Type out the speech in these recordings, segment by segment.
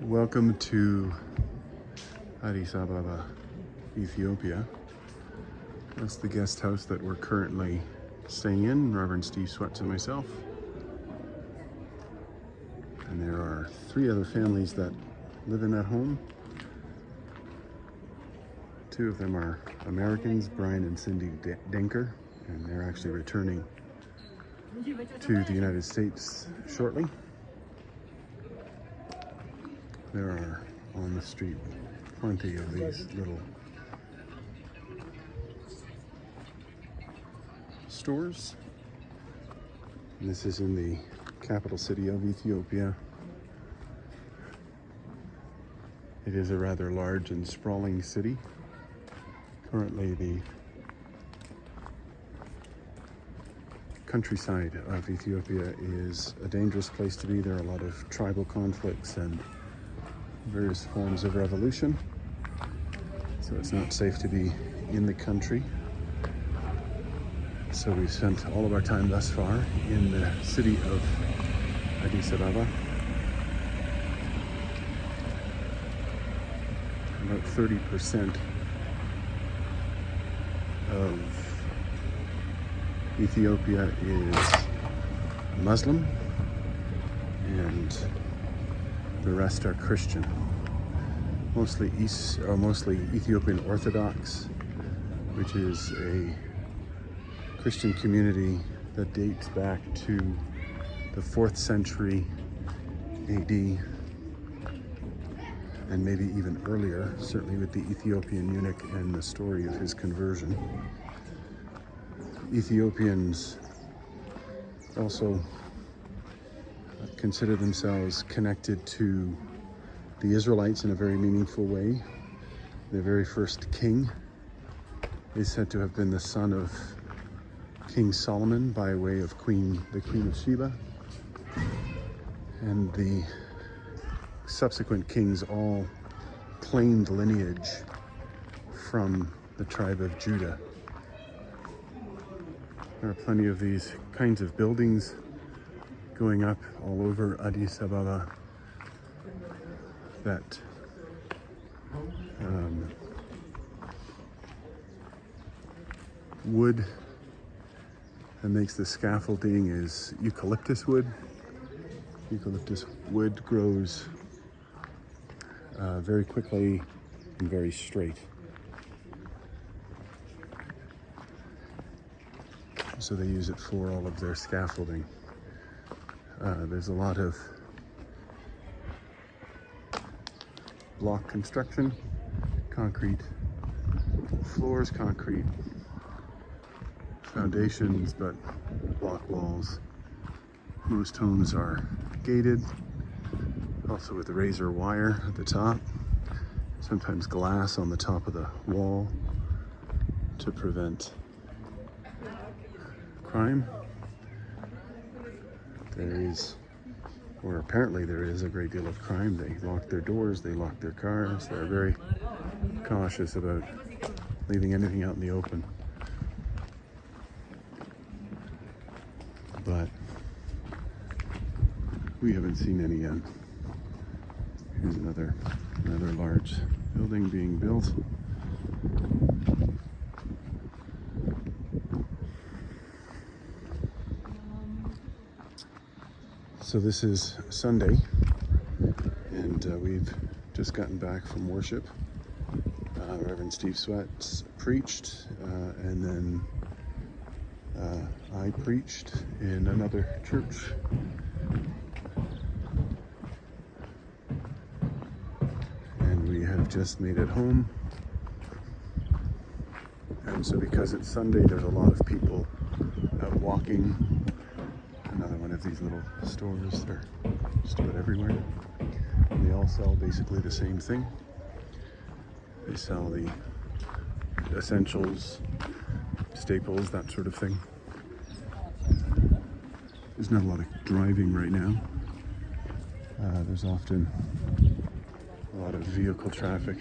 Welcome to Addis Ababa, Ethiopia. That's the guest house that we're currently staying in, Reverend Steve Sweats and myself. And there are 3 other families that live in that home. 2 of them are Americans, Brian and Cindy Denker, and they're actually returning to the United States shortly. There are on the street plenty of these little stores. And this is in the capital city of Ethiopia. It is a rather large and sprawling city. Currently, the countryside of Ethiopia is a dangerous place to be. There are a lot of tribal conflicts and various forms of revolution, so it's not safe to be in the country. So we've spent all of our time thus far in the city of Addis Ababa. About 30% of Ethiopia is Muslim, and the rest are Christian, mostly Ethiopian Orthodox, which is a Christian community that dates back to the 4th century AD, and maybe even earlier, certainly with the Ethiopian eunuch and the story of his conversion. Ethiopians also consider themselves connected to the Israelites in a very meaningful way. Their very first king is said to have been the son of King Solomon by way of the Queen of Sheba. And the subsequent kings all claimed lineage from the tribe of Judah. There are plenty of these kinds of buildings going up all over Addis Ababa that wood that makes the scaffolding is eucalyptus wood. Eucalyptus wood grows very quickly and very straight. So they use it for all of their scaffolding. There's a lot of block construction, concrete floors, concrete foundations, but block walls. Most homes are gated, also with razor wire at the top, sometimes glass on the top of the wall to prevent crime. Apparently there is a great deal of crime. They lock their doors, they lock their cars. They're very cautious about leaving anything out in the open. But we haven't seen any yet. Here's another large building being built. So this is Sunday, and we've just gotten back from worship. Reverend Steve Sweats preached, and then I preached in another church. And we have just made it home. And so because it's Sunday, there's a lot of people out walking. Another one of these little stores. They're just about everywhere. And they all sell basically the same thing. They sell the essentials, staples, that sort of thing. There's not a lot of driving right now. There's often a lot of vehicle traffic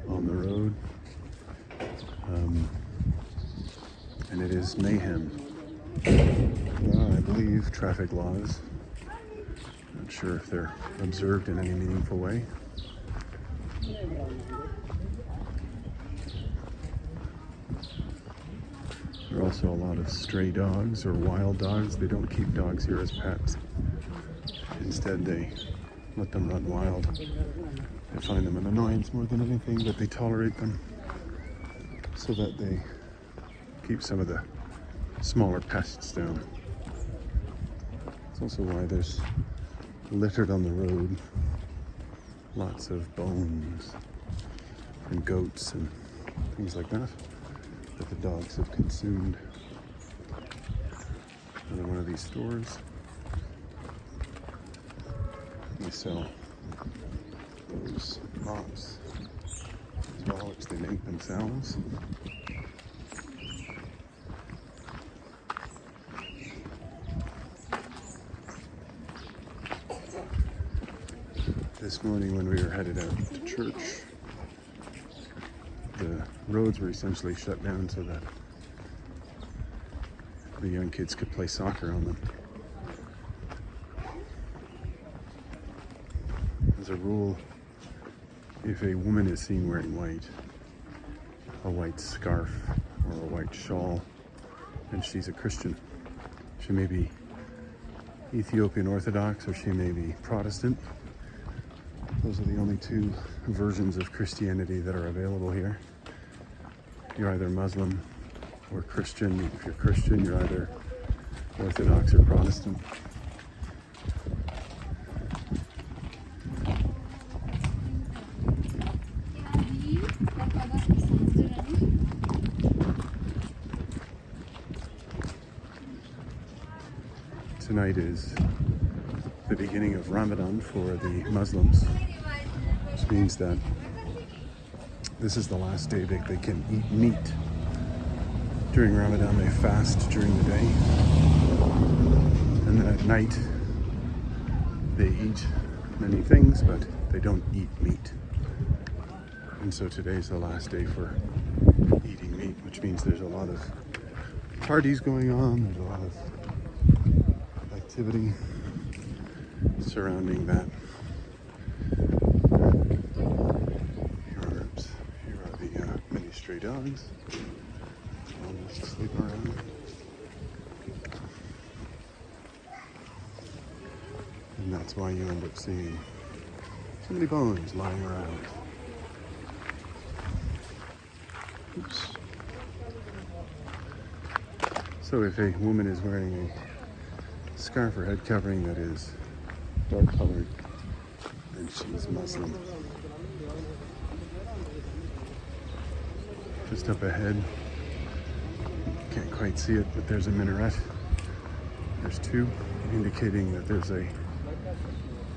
on the road. And it is mayhem. I believe traffic laws. Not sure if they're observed in any meaningful way. There are also a lot of stray dogs or wild dogs. They don't keep dogs here as pets. Instead, they let them run wild. They find them an annoyance more than anything, but they tolerate them so that they keep some of the smaller pests down. It's also why there's littered on the road lots of bones and goats and things like that that the dogs have consumed. Another one of these stores. They sell those mops as well, which they make themselves. This morning when we were headed out to church, the roads were essentially shut down so that the young kids could play soccer on them. As a rule, if a woman is seen wearing white, a white scarf or a white shawl, and she's a Christian, she may be Ethiopian Orthodox or she may be Protestant. Those are the only two versions of Christianity that are available here. You're either Muslim or Christian. If you're Christian, you're either Orthodox or Protestant. Tonight is the beginning of Ramadan for the Muslims, which means that this is the last day that they can eat meat. During Ramadan, they fast during the day, and then at night, they eat many things, but they don't eat meat. And so today's the last day for eating meat, which means there's a lot of parties going on, there's a lot of activity surrounding that. Here are the many stray dogs. All just sleeping around. And that's why you end up seeing so many bones lying around. Oops. So if a woman is wearing a scarf or head covering that is dark colored, and she's Muslim. Just up ahead, can't quite see it, but there's a minaret. There's two, indicating that there's a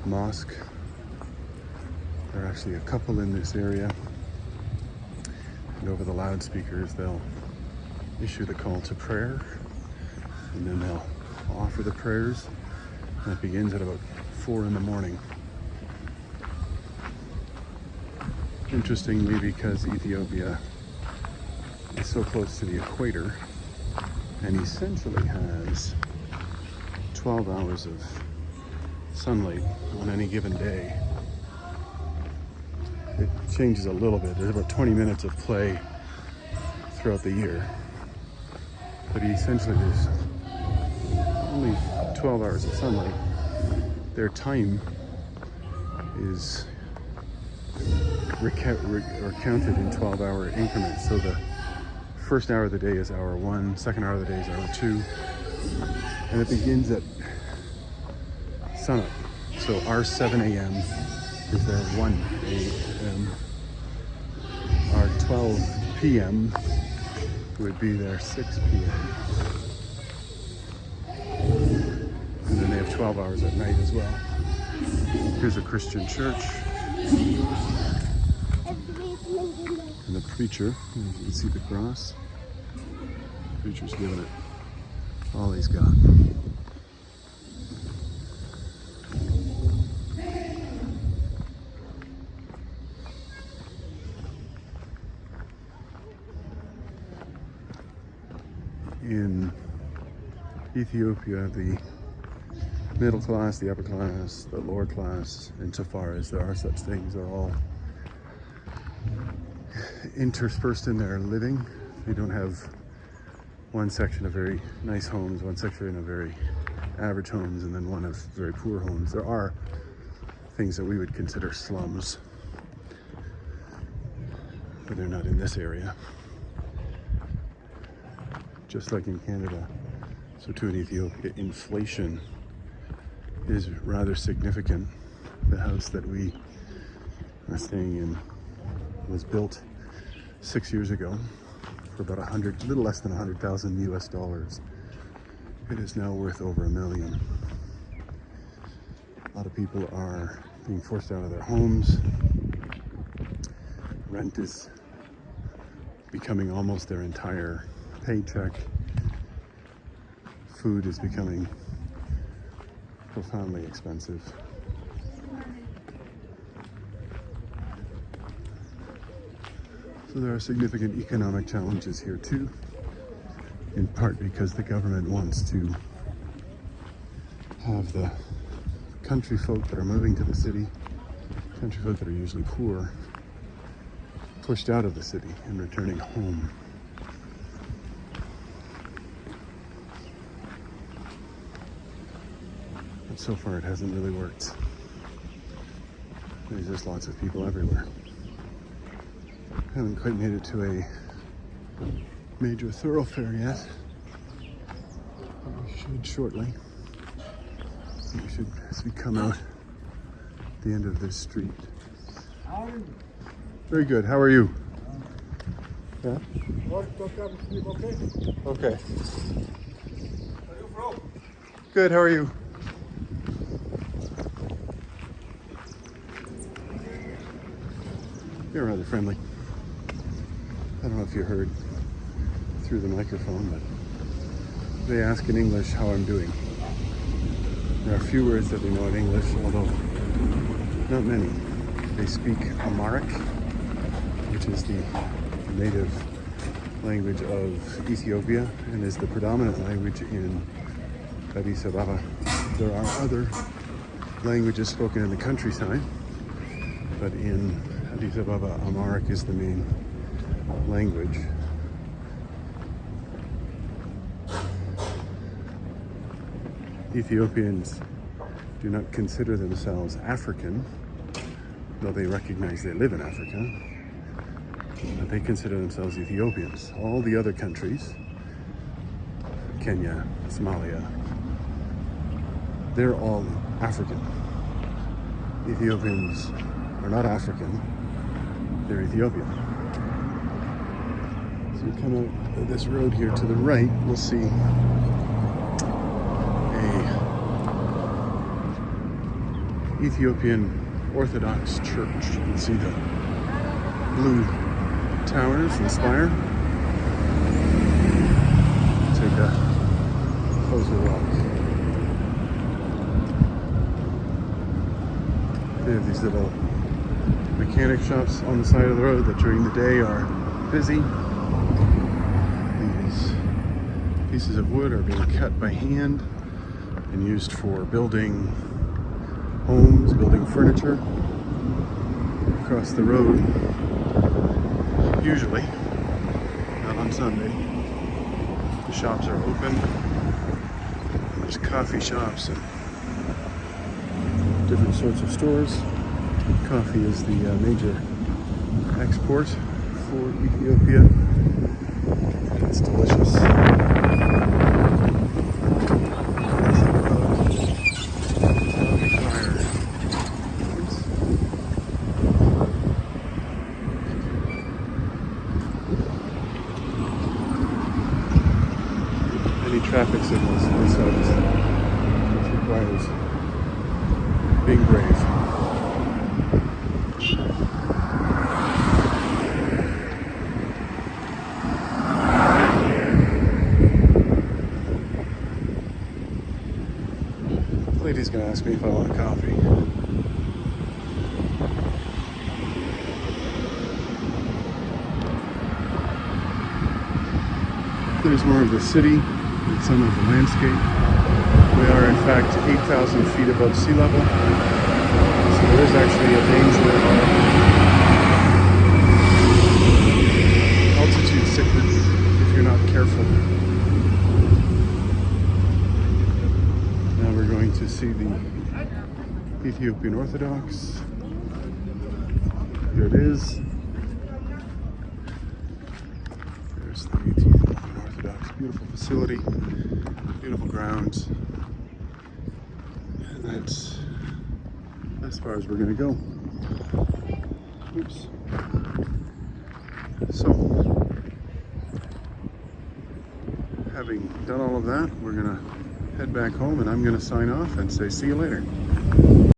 mosque. There are actually a couple in this area, and over the loudspeakers they'll issue the call to prayer, and then they'll offer the prayers, and it begins at about 4 in the morning. Interestingly, because Ethiopia is so close to the equator and essentially has 12 hours of sunlight on any given day, it changes a little bit. There's about 20 minutes of play throughout the year, but essentially there's only 12 hours of sunlight. Their time is counted in 12-hour increments. So the first hour of the day is hour 1, second hour of the day is hour 2, and it begins at sunup. So our 7 a.m. is their 1 a.m. Our 12 p.m. would be their 6 p.m. And then they have 12 hours at night as well. Here's a Christian church. And the preacher, you can see the cross. The preacher's giving it all he's got. In Ethiopia, the middle class, the upper class, the lower class, insofar as there are such things, are all interspersed in their living. You don't have one section of very nice homes, one section of very average homes, and then one of very poor homes. There are things that we would consider slums, but they're not in this area. Just like in Canada, so too in Ethiopia, inflation is rather significant. The house that we are staying in was built 6 years ago for about a little less than 100,000 US dollars. It is now worth over $1 million. A lot of people are being forced out of their homes. Rent is becoming almost their entire paycheck. Food is becoming profoundly expensive. So there are significant economic challenges here too, in part because the government wants to have the country folk that are moving to the city, country folk that are usually poor, pushed out of the city and returning home. But so far it hasn't really worked. There's just lots of people everywhere. Haven't quite made it to a major thoroughfare yet. But we should shortly. We should, as we come out the end of this street. How are you? Very good. How are you? Yeah? Okay. Okay. Where are you from? Good. How are you? You're rather friendly. I don't know if you heard through the microphone, but they ask in English how I'm doing. There are a few words that they know in English, although not many. They speak Amharic, which is the native language of Ethiopia and is the predominant language in Addis Ababa. There are other languages spoken in the countryside, but in Addis Ababa, Amharic is the main language. Ethiopians do not consider themselves African, though they recognize they live in Africa, but they consider themselves Ethiopians. All the other countries, Kenya, Somalia, they're all African. Ethiopians are not African, they're Ethiopian. So we come out this road here to the right, we'll see a Ethiopian Orthodox church. You can see the blue towers and spire. Take a closer walk. They have these little mechanic shops on the side of the road that during the day are busy. These pieces of wood are being cut by hand and used for building homes, building furniture. Across the road, usually, not on Sunday, the shops are open. There's coffee shops and different sorts of stores. Coffee is the major export for Ethiopia. It's delicious. Any traffic signals themselves, which requires being brave. The lady's gonna ask me if I want a coffee. There's more of the city and some of the landscape. We are in fact 8,000 feet above sea level. So there is actually a danger of altitude sickness if you're not careful. Now we're going to see the Ethiopian Orthodox. Here it is. There's the Ethiopian Orthodox. Beautiful facility, beautiful grounds. And that's as far as we're going to go. Oops. So, having done all of that, we're going to head back home and I'm going to sign off and say see you later.